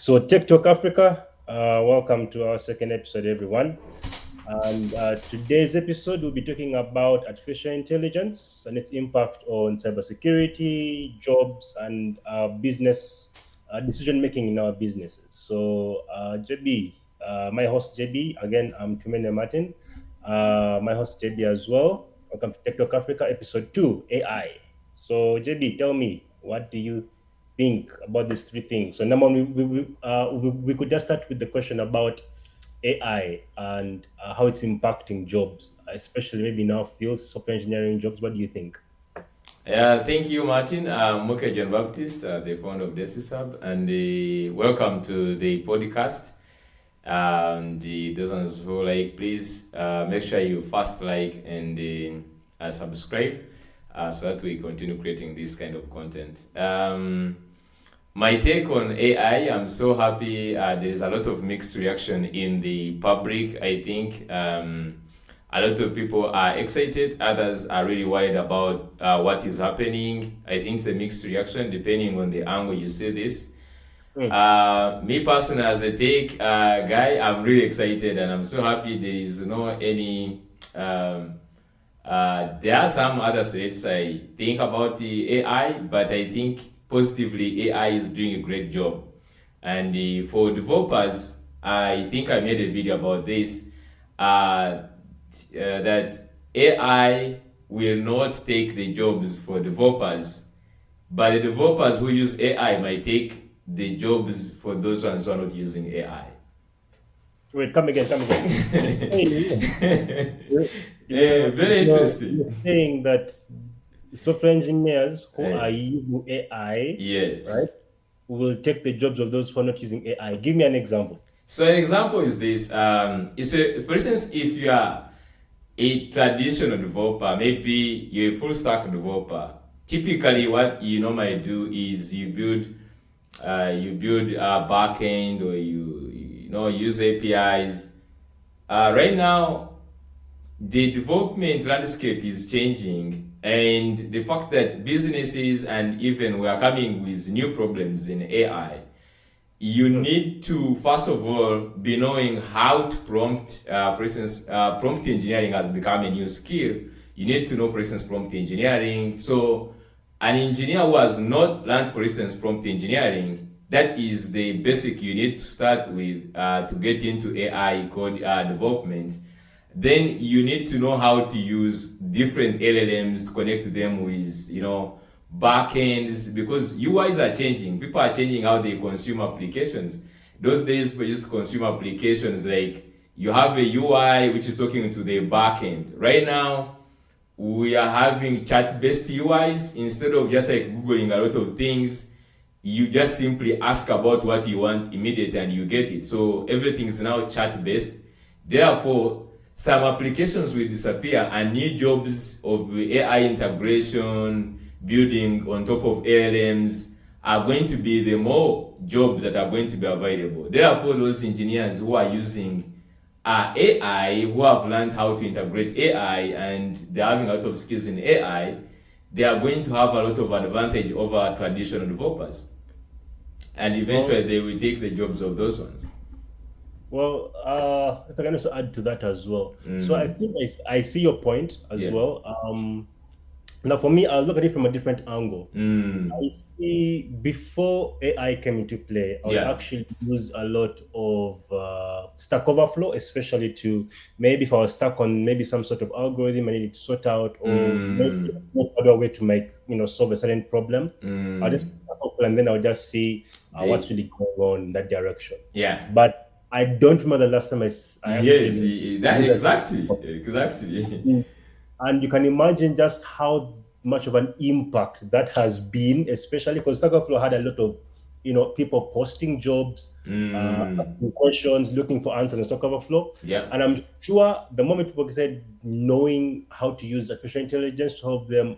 So, Tech Talk Africa, welcome to our second episode, everyone. And today's episode, we'll be talking about artificial intelligence and its impact on cybersecurity, jobs, and business decision making in our businesses. So, JB, my host JB, again, I'm Tumene Martin, my host JB as well. Welcome to Tech Talk Africa, episode 2, AI. So, JB, tell me, what do you think about these three things? So, number one, we could just start with the question about AI and how it's impacting jobs, especially maybe in our fields, software engineering jobs. What do you think? Yeah, thank you, Martin. I'm Moke John Baptist, the founder of Desisab, and welcome to the podcast. Those ones who like, please make sure you first like and subscribe so that we continue creating this kind of content. My take on AI, I'm so happy. There is a lot of mixed reaction in the public. I think a lot of people are excited, others are really worried about what is happening. I think it's a mixed reaction depending on the angle you see this. Mm. Me personally, as a tech guy, I'm really excited and I'm so happy there is no any. There are some other threats I think about the AI, but I think positively AI is doing a great job. And for developers, I think I made a video about this. That AI will not take the jobs for developers, but the developers who use AI might take the jobs for those ones who are not using AI. Wait, come again, come again. Very interesting. You're saying that software engineers who are Eh, using AI, right, yes. will take the jobs of those who are not using AI. Give me an example. So an example is this. For instance, if you are a traditional developer, maybe you're a full stack developer. Typically, what you normally do is you build a backend or you use APIs. Right now, the development landscape is changing, and the fact that businesses and even we are coming with new problems in AI, you Mm. need to first of all be knowing how to prompt. For instance, prompt engineering has become a new skill. You need to know, for instance, prompt engineering. So an engineer who has not learned, for instance, prompt engineering, that is the basic you need to start with to get into AI code development. Then you need to know how to use different LLMs to connect them with backends, because UIs are changing. People are changing how they consume applications. Those days people used to consume applications like you have a UI which is talking to the backend. Right now we are having chat-based UIs. Instead of just like googling a lot of things, you just simply ask about what you want immediately and you get it. So everything is now chat-based. Therefore, some applications will disappear and new jobs of AI integration, building on top of LLMs are going to be the more jobs that are going to be available. Therefore, those engineers who are using AI, who have learned how to integrate AI and they're having a lot of skills in AI, they are going to have a lot of advantage over traditional developers. And Well, eventually they will take the jobs of those ones. if I can also add to that as well. So I Mm, think I see your point as yeah. well. Now, for me, I'll look at it from a different angle. I Mm, see before AI came into play, I would yeah. actually use a lot of Stack Overflow, especially to maybe if I was stuck on maybe some sort of algorithm I needed to sort out, or maybe Mm, no other way to make solve a certain problem. I'll just mm. Stack Overflow, and then I'll just see what's They, really going on in that direction. yeah. But I don't remember the last time I Yes, actually that used a Stack exactly, Overflow. exactly. And you can imagine just how much of an impact that has been, especially because Stack Overflow had a lot of, people posting jobs, Mm, asking questions, looking for answers in Stack Overflow. yeah. And I'm sure the moment people said knowing how to use artificial intelligence to help them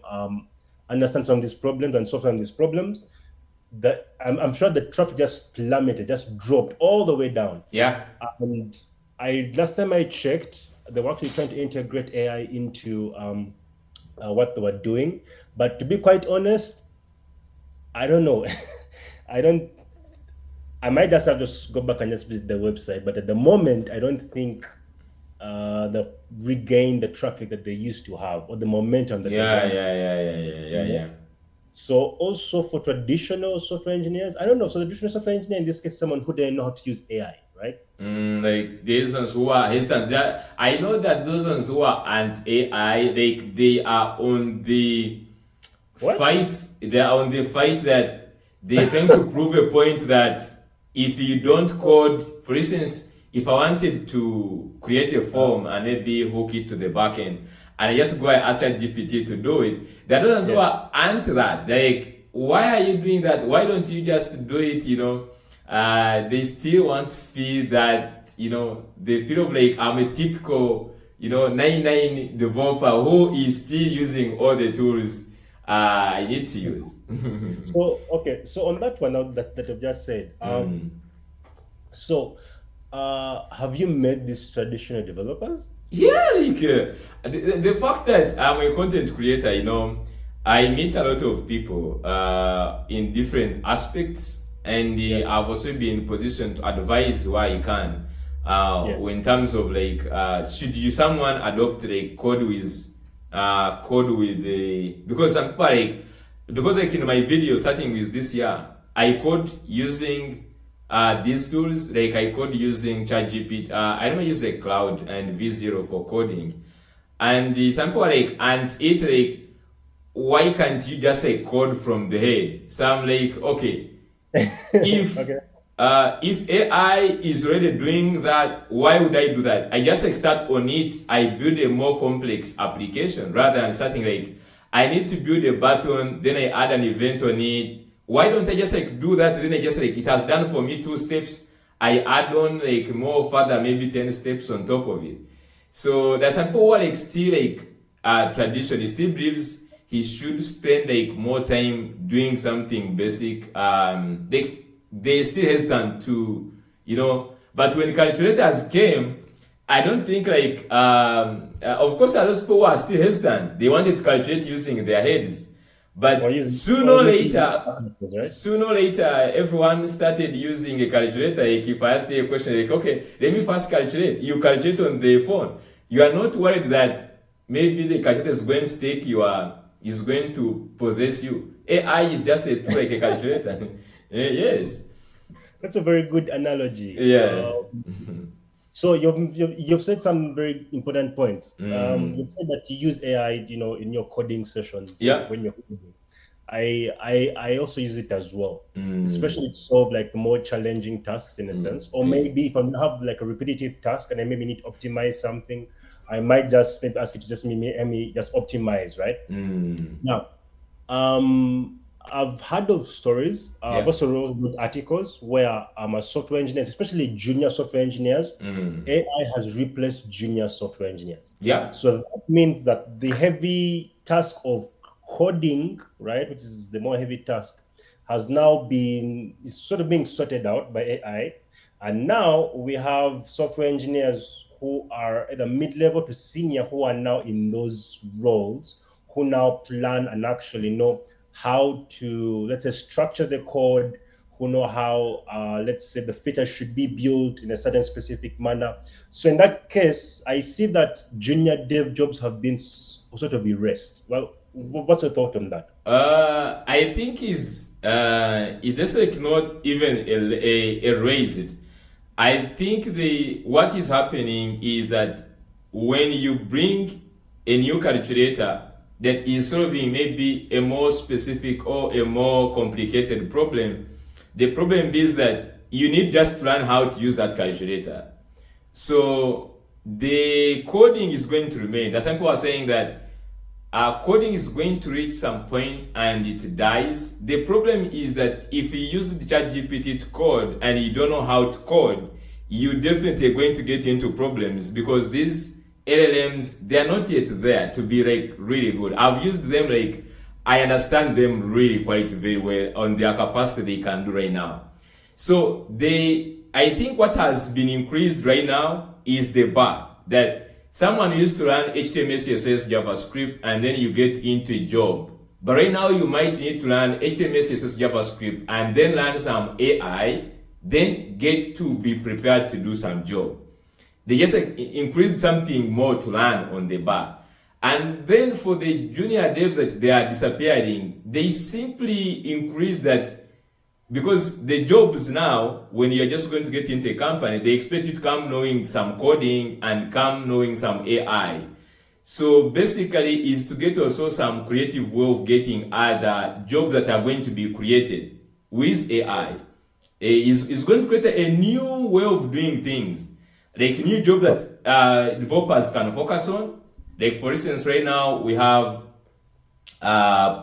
understand some of these problems and solve some of these problems, that I'm sure the traffic just plummeted, just dropped all the way down. Yeah. And I last time I checked, they were actually trying to integrate AI into what they were doing. But to be quite honest, I don't know. I don't. I might just have to go back and just visit the website, but at the moment, I don't think they regain the traffic that they used to have or the momentum that they Yeah, once. yeah, yeah, yeah, yeah, yeah, You know? yeah. So also for traditional software engineers, I don't know. So the traditional software engineer in this case, someone who didn't know how to use AI, right? Like these ones who are hesitant, that I know that those ones who are anti-AI, like they are on the What? fight. They are on the fight that they're trying to prove a point that if you don't code, for instance, if I wanted to create a form and maybe hook it to the backend, and I just go and ask ChatGPT to do it, there are those who Yeah. are anti that. Like, why are you doing that? Why don't you just do it? They still want to feel that, they feel of like I'm a typical, 99 developer who is still using all the tools I need to use. So okay, so on that one now that you've just said, so have you met these traditional developers? Yeah, like the fact that I'm a content creator, I meet a lot of people in different aspects, and Yeah, I've also been positioned to advise where I can. yeah, In terms of like, should you someone adopt like code with the because some people are like because like in my video starting with this year, I code using these tools, like I code using ChatGPT. I don't use like Cloud and V0 for coding. And some people are like, and it like, why can't you just like code from the head? So I'm like, okay, if okay. if AI is already doing that, why would I do that? I just like start on it. I build a more complex application rather than starting like I need to build a button, then I add an event on it. Why don't I just like do that? Then I just like it has done for me 2 steps. I add on like more further, maybe 10 steps on top of it. So there's some people who are like still like tradition. He still believes he should spend like more time doing something basic. They still hesitant to, but when calculators came, I don't think like of course those people who are still hesitant. They wanted to calculate using their heads. Or But using sooner or or using later, atlases, right? everyone started using a calculator. Like if I ask you a question, like, okay, let me first calculate. You calculate on the phone. You are not worried that maybe the calculator is going to is going to possess you. AI is just a tool like a calculator. Yes. That's a very good analogy. Yeah. So you've said some very important points. You've Mm. said that you use AI, in your coding sessions or Yeah. when you're coding. I also use it as well, especially Mm. to solve like more challenging tasks in a sense. Or Yeah. maybe if I have like a repetitive task and I maybe need to optimize something, I might just maybe ask it to just me just optimize, right? Mm. Now, I've heard of stories. I've Yeah. also wrote articles where a software engineers, especially junior software engineers, Mm. AI has replaced junior software engineers. Yeah. So that means that the heavy task of coding, right, which is the more heavy task, has now been is sort of being sorted out by AI, and now we have software engineers who are either mid-level to senior who are now in those roles who now plan and actually know how to, let's say, structure the code, who know how, let's say, the feature should be built in a certain specific manner. So in that case, I see that junior dev jobs have been sort of erased. Well, what's your thought on that? I think is just like not even erased. I think the what is happening is that when you bring a new calculator that is solving maybe a more specific or a more complicated problem, the problem is that you need just to learn how to use that calculator. So the coding is going to remain. The some people are saying that coding is going to reach some point and it dies. The problem is that if you use the chat GPT to code and you don't know how to code, you definitely are going to get into problems because these LLMs, they are not yet there to be like really good. I've used them, like I understand them really quite very well on their capacity they can do right now. So I think what has been increased right now is the bar that someone used to run HTML, CSS, JavaScript, and then you get into a job. But right now you might need to learn HTML, CSS, JavaScript, and then learn some AI then get to be prepared to do some job. They just increase something more to learn on the bar. And then for the junior devs that they are disappearing, they simply increase that, because the jobs now, when you're just going to get into a company, they expect you to come knowing some coding and come knowing some AI. So basically is to get also some creative way of getting other jobs that are going to be created with AI. Is going to create a new way of doing things, like new job that developers can focus on. Like for instance, right now we have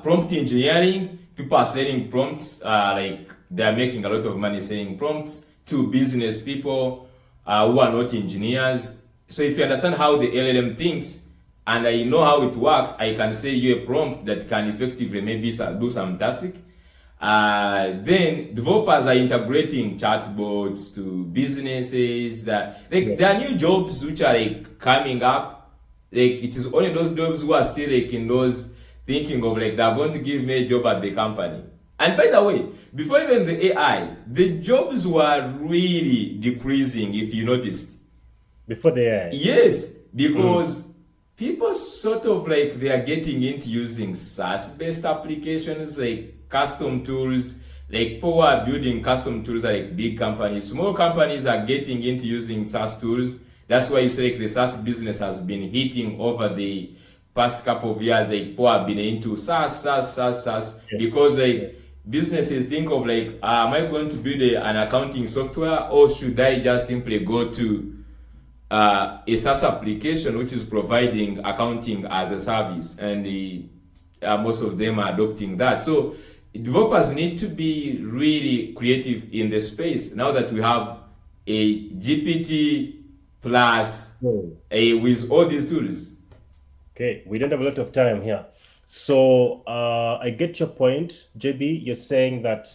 prompt engineering. People are selling prompts, like they are making a lot of money selling prompts to business people who are not engineers. So if you understand how the LLM thinks and I know how it works, I can say you a prompt that can effectively maybe do some task. Then developers are integrating chatbots to businesses. That like there are new jobs which are like coming up. Like it is only those jobs who are still like in those thinking of like they're going to give me a job at the company. And by the way, before even the AI, the jobs were really decreasing, if you noticed. Before the AI. Yes, because people sort of like they are getting into using SaaS-based applications like custom tools. Like people who are building custom tools are like big companies. Small companies are getting into using SaaS tools. That's why you say like the SaaS business has been hitting over the past couple of years. Like people have been into SaaS, because like businesses think of like, am I going to build an accounting software, or should I just simply go to a SaaS application which is providing accounting as a service, and most of them are adopting that. So developers need to be really creative in the space now that we have a GPT plus with all these tools. Okay, we don't have a lot of time here. So I get your point, JB. You're saying that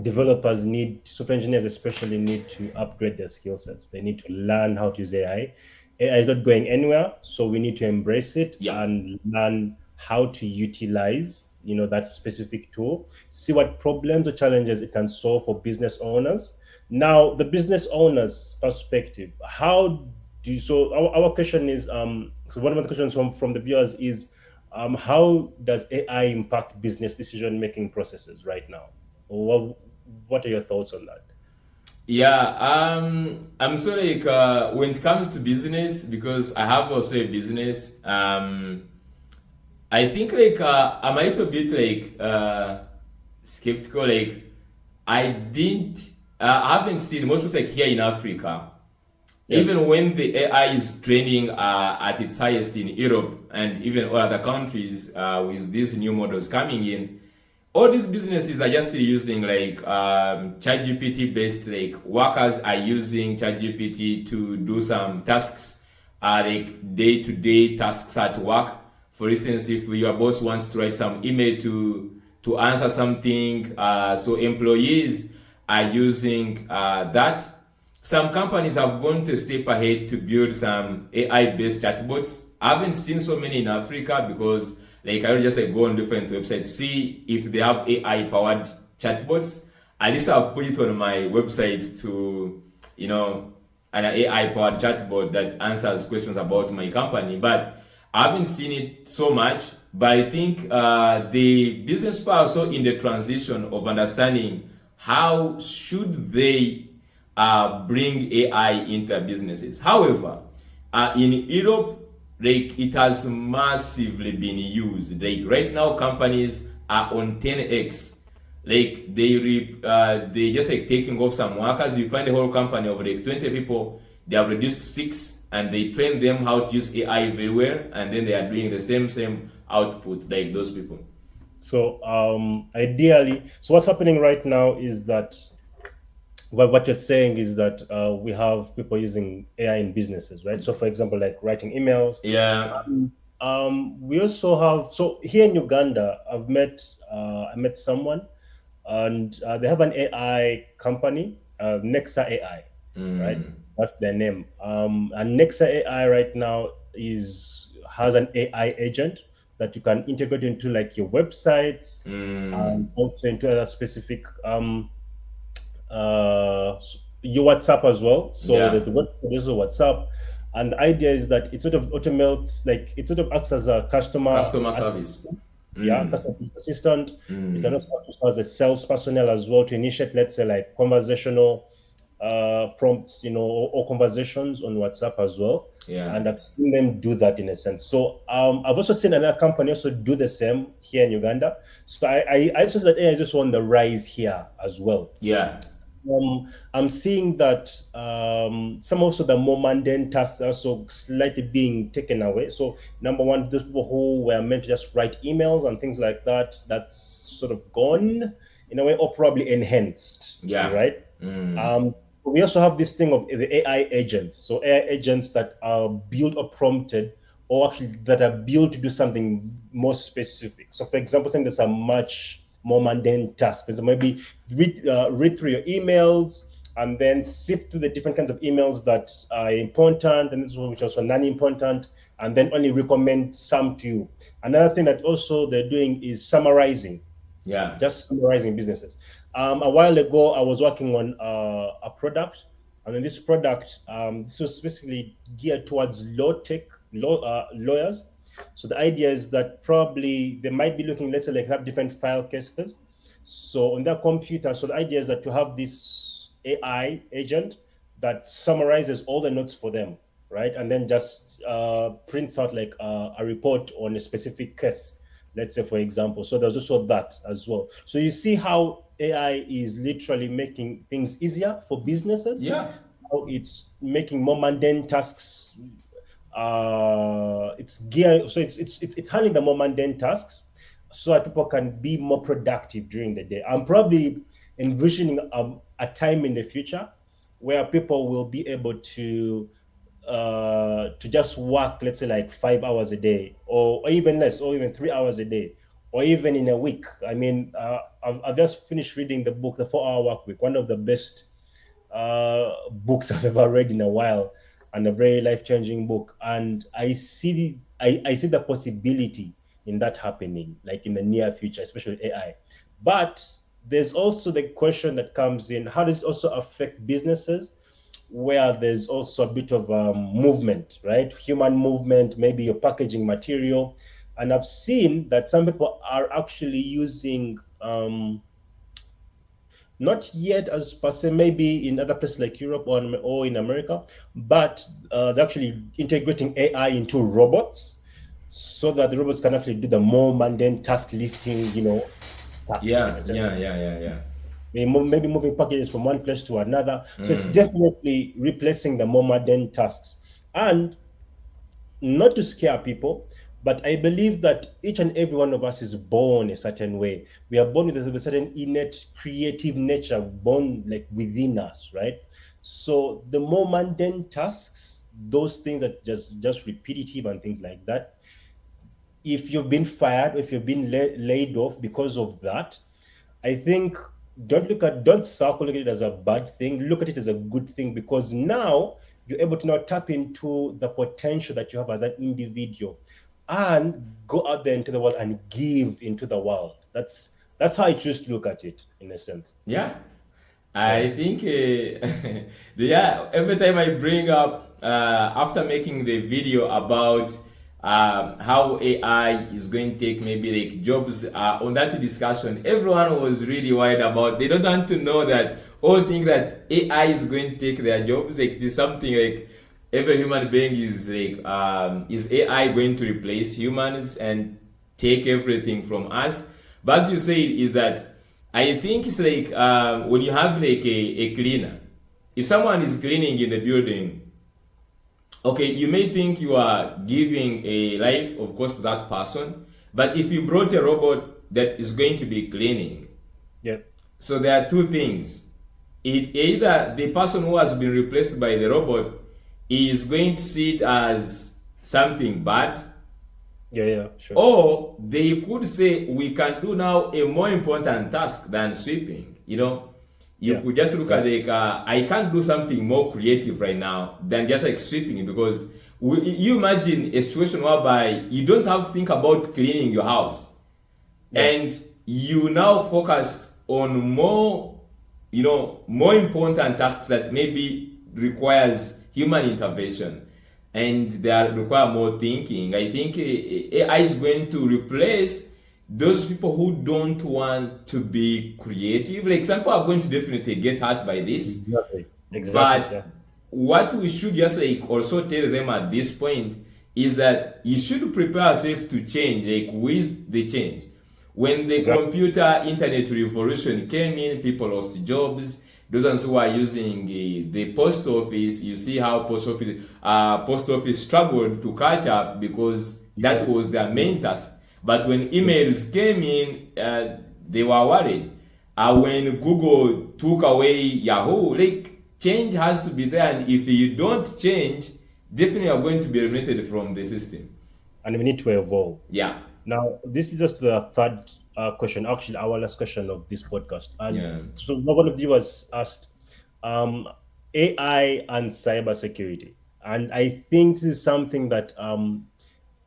developers software engineers especially need to upgrade their skill sets. They need to learn how to use AI. AI is not going anywhere, so we need to embrace it and learn how to utilize, that specific tool, see what problems or challenges it can solve for business owners. Now, the business owner's perspective, how do you, so our question is, so one of the questions from the viewers is, how does AI impact business decision-making processes right now? What are your thoughts on that? Yeah, I'm sorry, like, when it comes to business, because I have also a business, I think like I'm a little bit like skeptical. Like I haven't seen most people like here in Africa. Even when the AI is training at its highest in Europe and even all other countries with these new models coming in, all these businesses are just using like ChatGPT based, like workers are using ChatGPT to do some tasks, like day-to-day tasks at work. For instance, if your boss wants to write some email to answer something, so employees are using that. Some companies have gone to step ahead to build some AI-based chatbots. I haven't seen so many in Africa because like I will just like go on different websites, see if they have AI-powered chatbots. At least I'll put it on my website to, an AI-powered chatbot that answers questions about my company. But I haven't seen it so much. But I think the business people are also in the transition of understanding how should they bring AI into businesses. However, in Europe, like it has massively been used. Like right now, companies are on 10x. Like they just like taking off some workers. You find a whole company of like 20 people, they have reduced to 6, and they train them how to use AI very well, and then they are doing the same output like those people. So ideally, so what's happening right now is that what you're saying is that we have people using AI in businesses, right? So for example, like writing emails. Yeah. We also have, so here in Uganda, I met someone, and they have an AI company, Nexa AI, right? That's their name. And Nexa AI right now has an AI agent that you can integrate into like your websites, and also into other specific your WhatsApp as well. So Yeah. there's a WhatsApp, and the idea is that it sort of automates, like it sort of acts as a customer Customer service. assistant. Yeah, Mm. customer service assistant. You can Mm. also act as a sales personnel as well to initiate, let's say, like conversational prompts, or conversations on WhatsApp as well. Yeah. And I've seen them do that in a sense. So I've also seen another company also do the same here in Uganda. So I just that AI is just on the rise here as well. Yeah. I'm seeing that some also the more mundane tasks are also slightly being taken away. So number one, those people who were meant to just write emails and things like that, that's sort of gone in a way, or probably enhanced, Yeah. right? Mm. We also have this thing of the AI agents. So AI agents that are built or prompted, or actually that are built to do something more specific. So, for example, something that's a much more mundane task. So maybe read through your emails and then sift through the different kinds of emails that are important and which are also non-important, and then only recommend some to you. Another thing that also they're doing is summarizing, Yeah. just summarizing businesses. A while ago, I was working on a product, and then this product, this was specifically geared towards lawyers. So the idea is that probably they might be looking, let's say, like have different file cases. So on their computer, so the idea is that to have this AI agent that summarizes all the notes for them, right, and then just prints out like a report on a specific case, let's say, for example. So there's also that as well. So you see how AI is literally making things easier for businesses, Yeah. how it's making more mundane tasks. It's geared, so it's handling the more mundane tasks so that people can be more productive during the day. I'm probably envisioning a time in the future where people will be able to just work, let's say, like 5 hours a day, or even less, or even 3 hours a day, or even in a week. I mean, I've just finished reading the book, The 4 Hour Work Week, one of the best books I've ever read in a while, and a very life-changing book. And I see the possibility in that happening, like in the near future, especially with AI. But there's also the question that comes in: how does it also affect businesses, where there's also a bit of movement, right? Human movement, maybe your packaging material. And I've seen that some people are actually using not yet as per se, maybe in other places like Europe or in America, but they're actually integrating AI into robots so that the robots can actually do the more mundane task lifting, tasks in Yeah. a sense. Yeah. Yeah. Yeah. Yeah. Maybe moving packages from one place to another. So it's definitely replacing the more mundane tasks. And not to scare people, but I believe that each and every one of us is born a certain way. We are born with a certain innate creative nature, born like within us, right? So the more mundane tasks, those things that just repetitive and things like that, if you've been fired, if you've been laid off because of that, I think don't circle look at it as a bad thing. Look at it as a good thing, because now you're able to now tap into the potential that you have as an individual and go out there into the world and give into the world. That's how I choose to look at it in a sense. Yeah. Yeah. I think, yeah, every time I bring up, after making the video about how AI is going to take maybe like jobs, on that discussion, everyone was really worried about, they don't want to know that all think that AI is going to take their jobs. Like there's something like every human being is like, is AI going to replace humans and take everything from us? But as you say, is that I think it's like when you have like a cleaner, if someone is cleaning in the building, okay, you may think you are giving a life, of course, to that person, but if you brought a robot that is going to be cleaning, Yeah. so there are two things. Either the person who has been replaced by the robot is going to see it as something bad, Yeah, yeah, sure. or they could say we can do now a more important task than sweeping. You Yeah. could just look at Exactly. like I can't do something more creative right now than just like sweeping, because you imagine a situation whereby you don't have to think about cleaning your house, Yeah. and you now focus on more more important tasks that maybe requires human intervention, and they require more thinking. I think AI is going to replace those people who don't want to be creative. Like, some people are going to definitely get hurt by this, Exactly. Yeah. but what we should just like also tell them at this point is that you should prepare yourself to change, like with the change. When the Exactly. computer internet revolution came in, people lost jobs. Those ones who are using the post office, you see how post office struggled to catch up because that was their main task. But when emails came in, they were worried. When Google took away Yahoo, like, change has to be there, and if you don't change, definitely you're going to be eliminated from the system. And we need to evolve. Yeah. Now, this leads us to the third question, actually, our last question of this podcast. And Yeah. so, one of the viewers asked AI and cybersecurity. And I think this is something that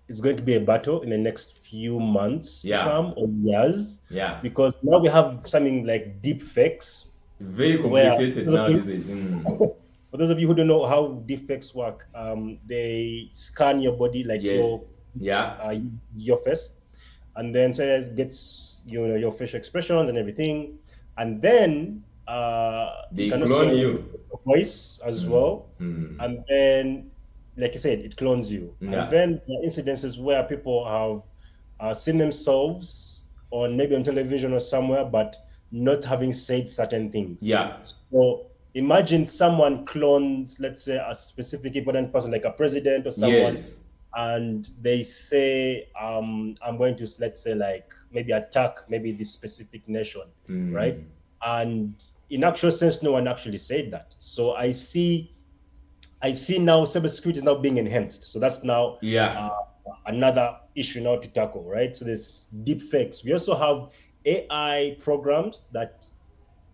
is going to be a battle in the next few months Yeah. to come, or years. Yeah. Because now we have something like deep fakes. Very Where- complicated nowadays. For those of you who don't know how deepfakes work, they scan your body, like Yeah. Yeah. your face, and then so it gets your facial expressions and everything, and then They it can clone also you. voice as well, Mm. and then, like you said, it clones you. Yeah. And then there are incidences where people have seen themselves on maybe on television or somewhere, but not having said certain things. Yeah. So imagine someone clones, let's say, a specific important person, like a president or someone, Yes. and they say, I'm going to, let's say, like maybe attack maybe this specific nation, Mm. right? And in actual sense, no one actually said that. So I see now cybersecurity is now being enhanced. So that's now Yeah. another issue now to tackle, right? So there's deep fakes. We also have AI programs that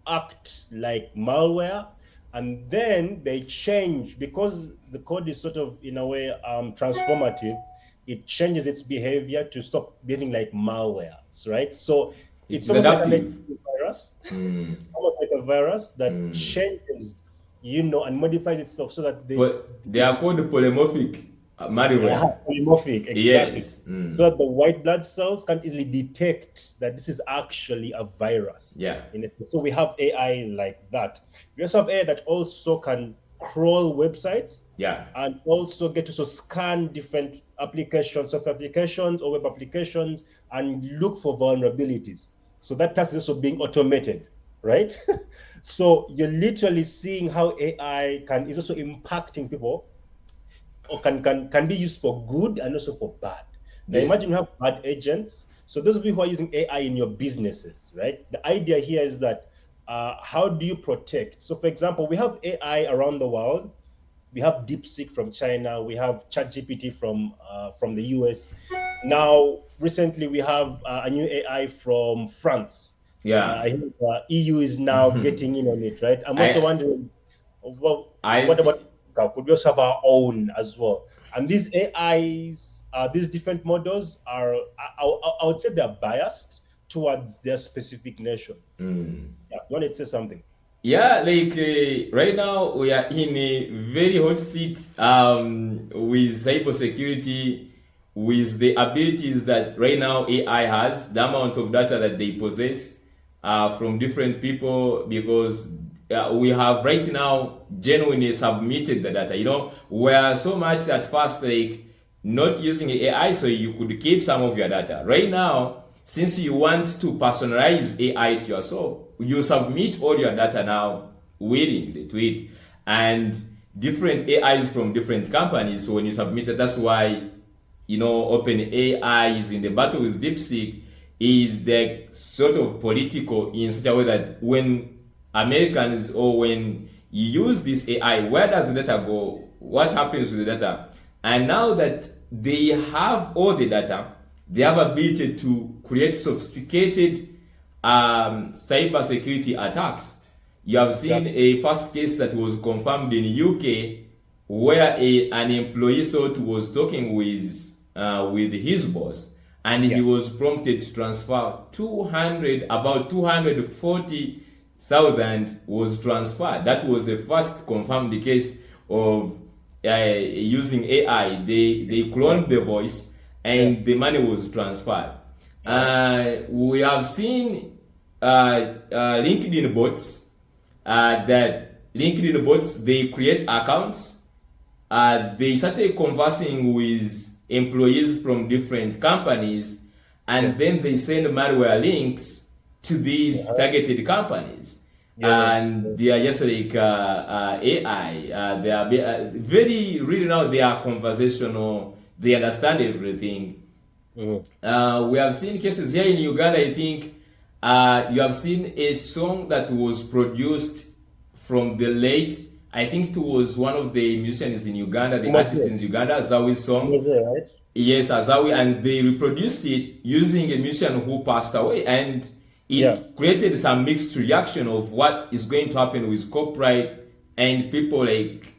act like malware, and then they change because the code is sort of, in a way, transformative. It changes its behavior to stop behaving like malware, right? So It's almost like adaptive. a virus, Mm. almost like a virus that changes, and modifies itself so that But they are called polymorphic malware. polymorphic, exactly. Yes. Mm. So that the white blood cells can easily detect that this is actually a virus. Yeah. So we have AI like that. We also have AI that also can crawl websites Yeah. and also get to scan different applications, software applications or web applications, and look for vulnerabilities. So that task is also being automated, right? So you're literally seeing how AI is also impacting people, or can be used for good and also for bad. Now Yeah. imagine you have bad agents. So those of you who are using AI in your businesses, right? The idea here is that how do you protect? So for example, we have AI around the world. We have DeepSeek from China. We have ChatGPT from the US. Now, recently we have a new AI from France. Yeah. I think EU is now getting in on it, right? I'm also wondering, what about could we also have our own as well? And these AIs, these different models are, I would say, they're biased towards their specific nation. Yeah, you want to say something? Yeah, like right now we are in a very hot seat with cybersecurity, with the abilities that right now AI has, the amount of data that they possess from different people, because we have right now genuinely submitted the data. We are so much at first like not using AI so you could keep some of your data. Right now, since you want to personalize AI to yourself, you submit all your data now willingly to it, and different AIs from different companies. So when you submit it, that's why OpenAI is in the battle with DeepSeek. Is the sort of political in such a way that when Americans, or when you use this AI, where does the data go? What happens to the data? And now that they have all the data, they have ability to create sophisticated cybersecurity attacks. You have seen a first case that was confirmed in UK, where an employee was talking with his boss, and he was prompted to transfer about 240 Southern was transferred. That was the first confirmed case of using AI. They cloned the voice and the money was transferred. We have seen LinkedIn bots they create accounts. They started conversing with employees from different companies, and then they send malware links to these targeted companies. And they are just like AI. They are very really now. They are conversational. They understand everything. We have seen cases here in Uganda. I think you have seen a song that was produced from the late. I think it was one of the musicians in Uganda, the artist in Uganda, Azawi's song. Right? Yes, Azawi, and they reproduced it using a musician who passed away, and it created some mixed reaction of what is going to happen with copyright, and people like,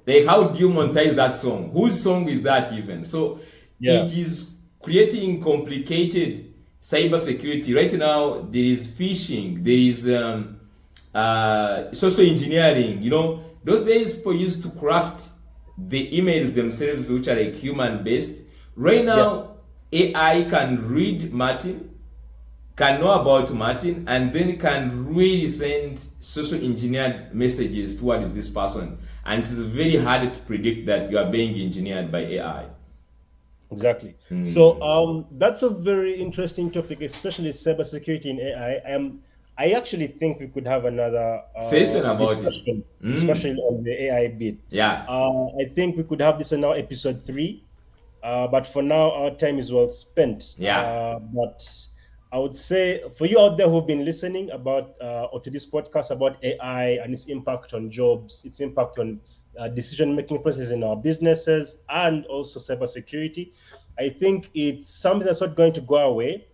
like, how do you monetize that song? Whose song is that even? So it is creating complicated cybersecurity. Right now, there is phishing, there is social engineering. Those days people used to craft the emails themselves, which are like human based. Right now, AI can read Martin, can know about Martin, and then can really send social engineered messages towards this person. And it is very hard to predict that you are being engineered by AI. Exactly. So that's a very interesting topic, especially cybersecurity in AI. I actually think we could have another session about discussion, especially on the AI bit. Yeah. I think we could have this in our episode 3. But for now, our time is well spent. Yeah. But I would say for you out there who've been listening about or to this podcast about AI and its impact on jobs, its impact on decision-making processes in our businesses, and also cybersecurity, I think it's something that's not going to go away.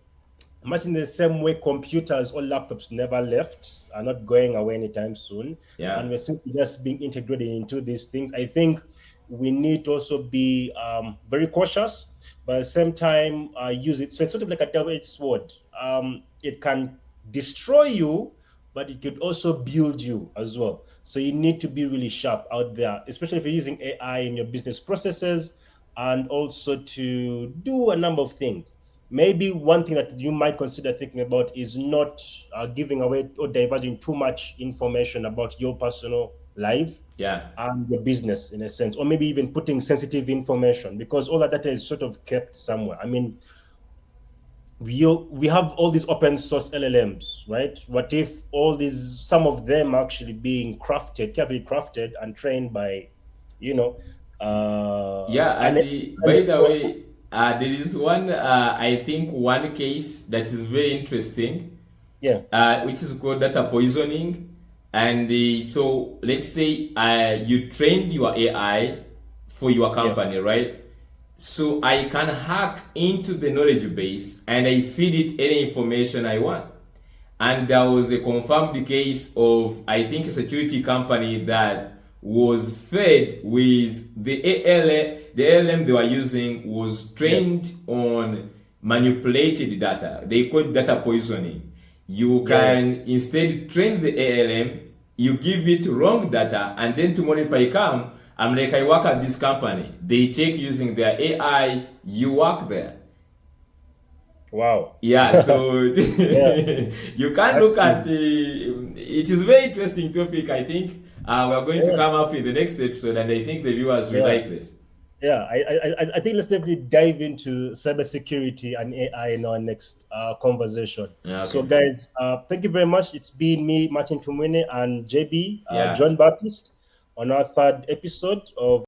Much in the same way computers or laptops never left, are not going away anytime soon. Yeah. And we're simply just being integrated into these things. I think we need to also be very cautious, but at the same time use it. So it's sort of like a double-edged sword. It can destroy you, but it could also build you as well. So you need to be really sharp out there, especially if you're using AI in your business processes, and also to do a number of things. Maybe one thing that you might consider thinking about is not giving away or diverging too much information about your personal life and your business, in a sense, or maybe even putting sensitive information, because all that data is sort of kept somewhere. I mean, we have all these open source LLMs, right? What if some of them are actually being carefully crafted and trained by, by the way, there is one, I think, one case that is very interesting, which is called data poisoning. And so let's say you trained your AI for your company, right? So I can hack into the knowledge base and I feed it any information I want. And there was a confirmed case of, I think, a security company that was fed with the LLM they were using was trained on manipulated data. They call it data poisoning. You can instead train the ALM, you give it wrong data, and then tomorrow if I come, I'm like, I work at this company. They check using their AI, you work there. Wow. Yeah, so you can look at it is a very interesting topic. I think we are going to come up in the next episode, and I think the viewers will like this. Yeah, I think let's definitely dive into cybersecurity and AI in our next conversation. So guys, thank you very much. It's been me, Martin Tumwine, and JB, John Baptist, on our 3rd episode of